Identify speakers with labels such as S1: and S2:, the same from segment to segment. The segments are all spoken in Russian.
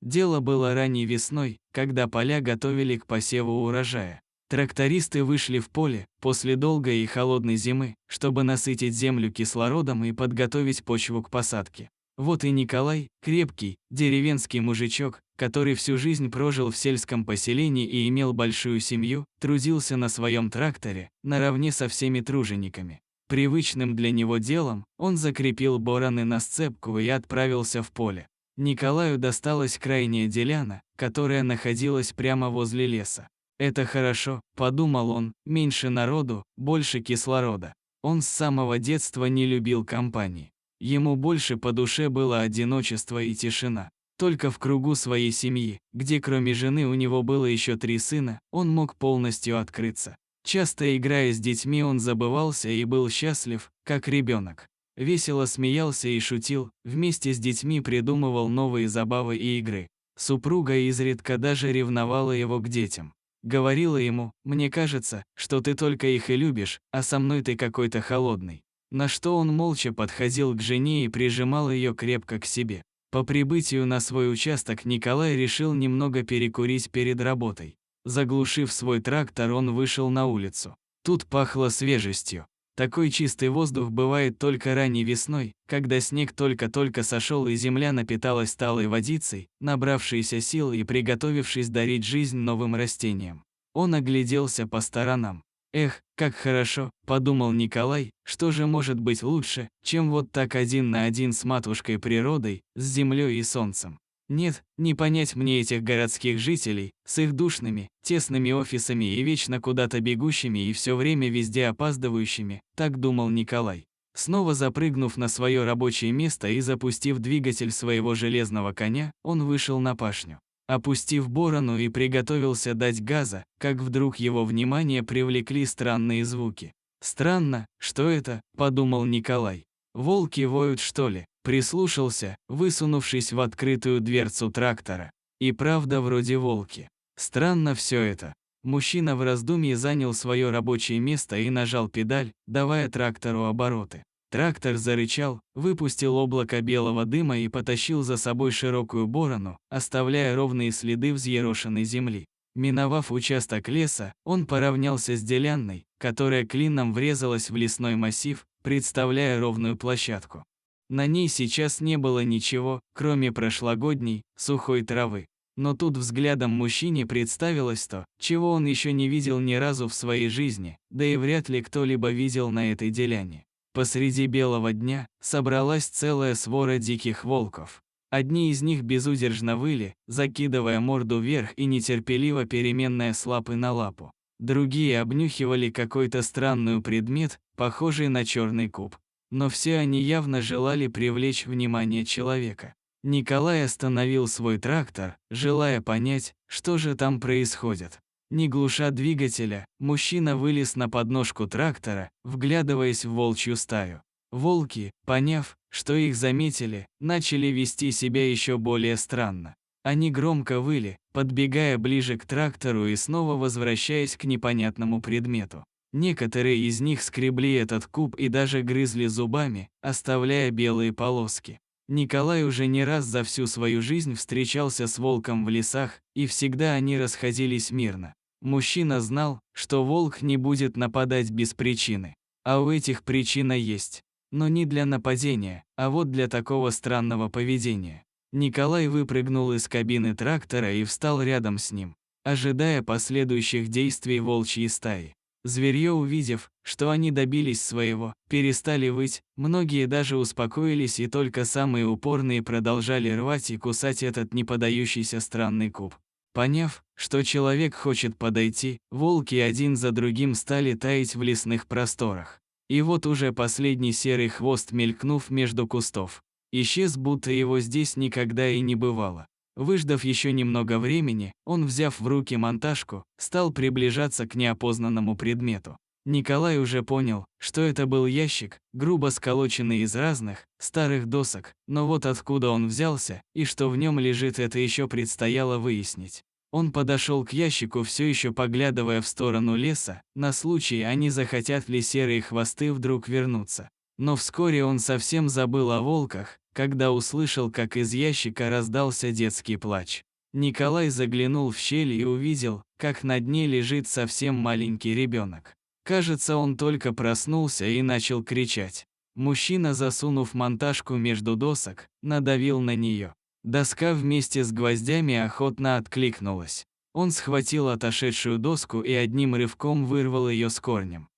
S1: Дело было ранней весной, когда поля готовили к посеву урожая. Трактористы вышли в поле после долгой и холодной зимы, чтобы насытить землю кислородом и подготовить почву к посадке. Вот и Николай, крепкий, деревенский мужичок, который всю жизнь прожил в сельском поселении и имел большую семью, трудился на своем тракторе, наравне со всеми тружениками. Привычным для него делом он закрепил бороны на сцепку и отправился в поле. Николаю досталась крайняя деляна, которая находилась прямо возле леса. «Это хорошо», – подумал он, – «меньше народу, больше кислорода». Он с самого детства не любил компании. Ему больше по душе было одиночество и тишина. Только в кругу своей семьи, где кроме жены у него было еще 3 сына, он мог полностью открыться. Часто играя с детьми, он забывался и был счастлив, как ребенок. Весело смеялся и шутил, вместе с детьми придумывал новые забавы и игры. Супруга изредка даже ревновала его к детям. Говорила ему: «Мне кажется, что ты только их и любишь, а со мной ты какой-то холодный». На что он молча подходил к жене и прижимал ее крепко к себе. По прибытию на свой участок Николай решил немного перекурить перед работой. Заглушив свой трактор, он вышел на улицу. Тут пахло свежестью. Такой чистый воздух бывает только ранней весной, когда снег только-только сошел и земля напиталась талой водицей, набравшейся сил и приготовившись дарить жизнь новым растениям. Он огляделся по сторонам. «Эх, как хорошо», – подумал Николай, – «что же может быть лучше, чем вот так один на один с матушкой природой, с землей и солнцем? Нет, не понять мне этих городских жителей, с их душными, тесными офисами и вечно куда-то бегущими и все время везде опаздывающими», – так думал Николай. Снова запрыгнув на свое рабочее место и запустив двигатель своего железного коня, он вышел на пашню. Опустив борону и приготовился дать газа, как вдруг его внимание привлекли странные звуки. «Странно, что это?» – подумал Николай. «Волки воют, что ли?» Прислушался, высунувшись в открытую дверцу трактора. И правда, вроде волки. Странно все это. Мужчина в раздумье занял свое рабочее место и нажал педаль, давая трактору обороты. Трактор зарычал, выпустил облако белого дыма и потащил за собой широкую борону, оставляя ровные следы взъерошенной земли. Миновав участок леса, он поравнялся с делянной, которая клином врезалась в лесной массив, представляя ровную площадку. На ней сейчас не было ничего, кроме прошлогодней, сухой травы. Но тут взглядом мужчине представилось то, чего он еще не видел ни разу в своей жизни, да и вряд ли кто-либо видел на этой деляне. Посреди белого дня собралась целая свора диких волков. Одни из них безудержно выли, закидывая морду вверх и нетерпеливо переменная с лапы на лапу. Другие обнюхивали какой-то странный предмет, похожий на черный куб. Но все они явно желали привлечь внимание человека. Николай остановил свой трактор, желая понять, что же там происходит. Не глуша двигателя, мужчина вылез на подножку трактора, вглядываясь в волчью стаю. Волки, поняв, что их заметили, начали вести себя еще более странно. Они громко выли, подбегая ближе к трактору и снова возвращаясь к непонятному предмету. Некоторые из них скребли этот куб и даже грызли зубами, оставляя белые полоски. Николай уже не раз за всю свою жизнь встречался с волком в лесах, и всегда они расходились мирно. Мужчина знал, что волк не будет нападать без причины. А у этих причина есть. Но не для нападения, а вот для такого странного поведения. Николай выпрыгнул из кабины трактора и встал рядом с ним, ожидая последующих действий волчьей стаи. Зверье, увидев, что они добились своего, перестали выть, многие даже успокоились, и только самые упорные продолжали рвать и кусать этот неподдающийся странный куб. Поняв, что человек хочет подойти, волки один за другим стали таять в лесных просторах. И вот уже последний серый хвост, мелькнув между кустов, исчез, будто его здесь никогда и не бывало. Выждав еще немного времени, он, взяв в руки монтажку, стал приближаться к неопознанному предмету. Николай уже понял, что это был ящик, грубо сколоченный из разных, старых досок, но вот откуда он взялся и что в нем лежит, это еще предстояло выяснить. Он подошел к ящику, все еще поглядывая в сторону леса, на случай, а не захотят ли серые хвосты вдруг вернуться. Но вскоре он совсем забыл о волках, когда услышал, как из ящика раздался детский плач. Николай заглянул в щель и увидел, как на дне лежит совсем маленький ребенок. Кажется, он только проснулся и начал кричать. Мужчина, засунув монтажку между досок, надавил на нее. Доска вместе с гвоздями охотно откликнулась. Он схватил отошедшую доску и одним рывком вырвал ее с корнем.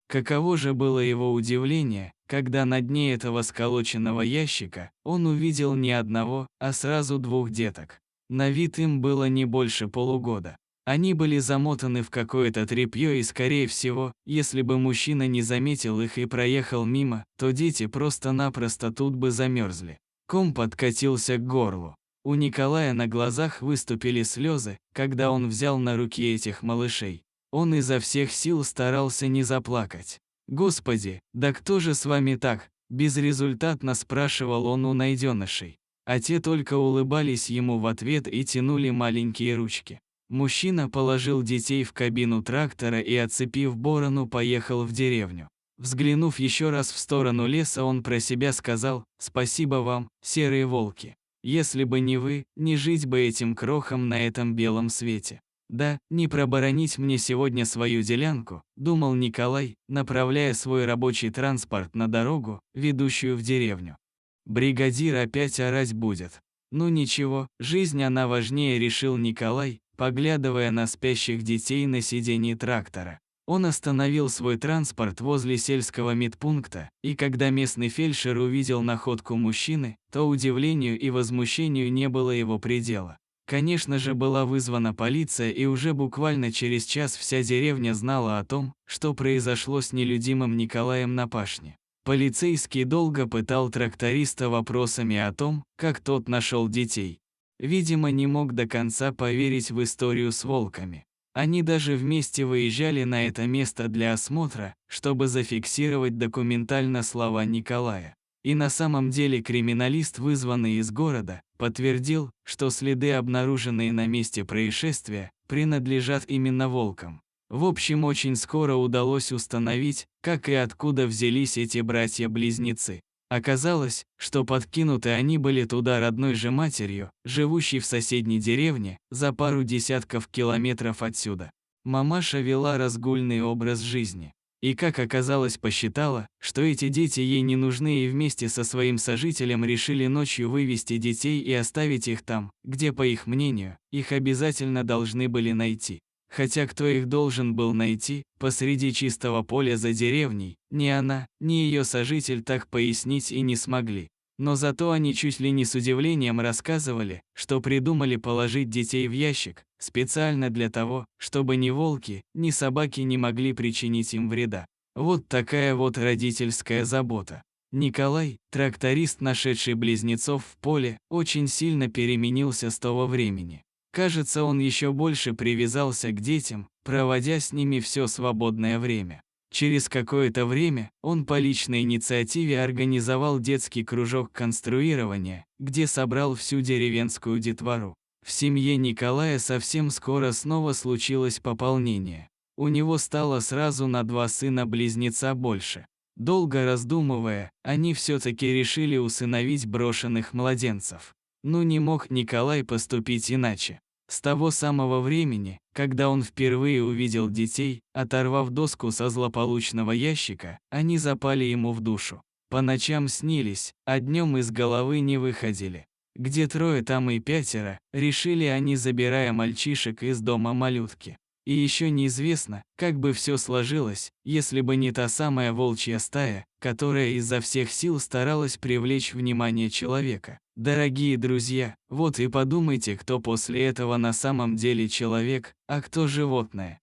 S1: Каково же было его удивление, когда на дне этого сколоченного ящика он увидел не одного, а сразу двух деток. На вид им было не больше полугода. Они были замотаны в какое-то тряпье и, скорее всего, если бы мужчина не заметил их и проехал мимо, то дети просто-напросто тут бы замерзли. Ком подкатился к горлу. У Николая на глазах выступили слезы, когда он взял на руки этих малышей. Он изо всех сил старался не заплакать. «Господи, да кто же с вами так?» – безрезультатно спрашивал он у найденышей. А те только улыбались ему в ответ и тянули маленькие ручки. Мужчина положил детей в кабину трактора и, отцепив борону, поехал в деревню. Взглянув еще раз в сторону леса, он про себя сказал: «Спасибо вам, серые волки. Если бы не вы, не жить бы этим крохам на этом белом свете. Да, не проборонить мне сегодня свою делянку», – думал Николай, направляя свой рабочий транспорт на дорогу, ведущую в деревню. Бригадир опять орать будет. Ну ничего, жизнь она важнее, решил Николай, поглядывая на спящих детей на сиденье трактора. Он остановил свой транспорт возле сельского медпункта, и когда местный фельдшер увидел находку мужчины, то удивлению и возмущению не было его предела. Конечно же, была вызвана полиция, и уже буквально через час вся деревня знала о том, что произошло с нелюдимым Николаем на пашне. Полицейский долго пытал тракториста вопросами о том, как тот нашел детей. Видимо, не мог до конца поверить в историю с волками. Они даже вместе выезжали на это место для осмотра, чтобы зафиксировать документально слова Николая. И на самом деле криминалист, вызванный из города, подтвердил, что следы, обнаруженные на месте происшествия, принадлежат именно волкам. В общем, очень скоро удалось установить, как и откуда взялись эти братья-близнецы. Оказалось, что подкинуты они были туда родной же матерью, живущей в соседней деревне, за пару десятков километров отсюда. Мамаша вела разгульный образ жизни. И, как оказалось, посчитала, что эти дети ей не нужны, и вместе со своим сожителем решили ночью вывести детей и оставить их там, где, по их мнению, их обязательно должны были найти. Хотя кто их должен был найти, посреди чистого поля за деревней, ни она, ни ее сожитель так пояснить и не смогли. Но зато они чуть ли не с удивлением рассказывали, что придумали положить детей в ящик, специально для того, чтобы ни волки, ни собаки не могли причинить им вреда. Вот такая вот родительская забота. Николай, тракторист, нашедший близнецов в поле, очень сильно переменился с того времени. Кажется, он еще больше привязался к детям, проводя с ними все свободное время. Через какое-то время он по личной инициативе организовал детский кружок конструирования, где собрал всю деревенскую детвору. В семье Николая совсем скоро снова случилось пополнение. У него стало сразу на 2 сына-близнеца больше. Долго раздумывая, они все-таки решили усыновить брошенных младенцев. Ну не мог Николай поступить иначе. С того самого времени, когда он впервые увидел детей, оторвав доску со злополучного ящика, они запали ему в душу. По ночам снились, а днем из головы не выходили. Где 3, там и 5, решили они, забирая мальчишек из дома малютки. И еще неизвестно, как бы все сложилось, если бы не та самая волчья стая, которая изо всех сил старалась привлечь внимание человека. Дорогие друзья, вот и подумайте, кто после этого на самом деле человек, а кто животное.